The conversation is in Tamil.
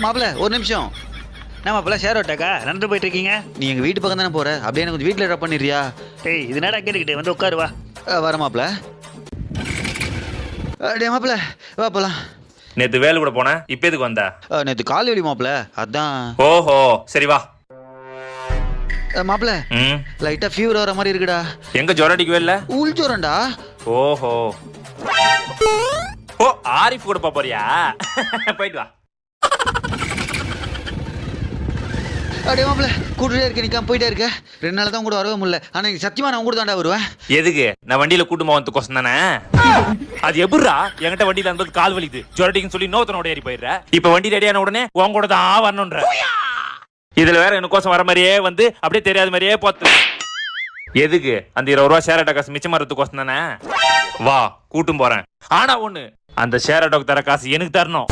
மாப்பிள்ள ஒரு நிமிஷம். என்ன மாப்பிள்ள ஷேர் ஓட்டாக்கா நடந்து போயிட்டு இருக்கீங்க? நீ எங்கள் வீட்டு பக்கம் தானே போகிற, அப்படியே எனக்கு கொஞ்சம் வீட்டில் ட்ராப் பண்ணிடுறியா? டேய் இது என்னடா கேட்டுக்கிட்டு வந்து உட்காரு வா. வர மாப்பிள்ள. டே மாப்பிள்ள வா போகலாம். நேத்து வேலை கூட போனேன், இப்ப எதுக்கு வந்த? நேற்று கால் வலி மாப்பிள்ள, அதான். ஓஹோ சரி வா. மாப்பிள்ள லைட்டாக ஃபீவர் வர மாதிரி இருக்குடா. எங்க ஜுரம் அடிக்கவே இல்லை? உள் ஜுரம்டா. ஓஹோ ஓ ஆரிஃப் கூட போறியா? போயிட்டு வா. அப்படியே மாப்பிள்ள கூட்டுட்டே இருக்க, நிற்காம போயிட்டே இருக்க. 2 நாள் தான் கூட வரவே முடியல. ஆனால் நீ சத்தியமா நான் கூட தாண்டா வருவேன். எதுக்கு? நான் வண்டியில கூட்டு போவதுக்கோசம் தானே. அது எப்படிரா என்கிட்ட வண்டியில இருந்தது கால் வலிக்குது ஜுரடிக்குன்னு சொல்லி நோத்தனோட ஏறி போயிடுற. இப்ப வண்டி ரெடியான உடனே உன் கூட தான் வரணுன்ற. இதுல வேற எனக்கோசம் வர மாதிரியே வந்து அப்படியே தெரியாத மாதிரியே போத்து. எதுக்கு? அந்த 20 ரூபா ஷேர் ஆட்டோ காசு மிச்சம் வரதுக்கோசம் தானே. வா கூட்டும் போறேன். ஆனா ஒண்ணு, அந்த ஷேர் ஆட்டோக்கு தர காசு எனக்கு தரணும்.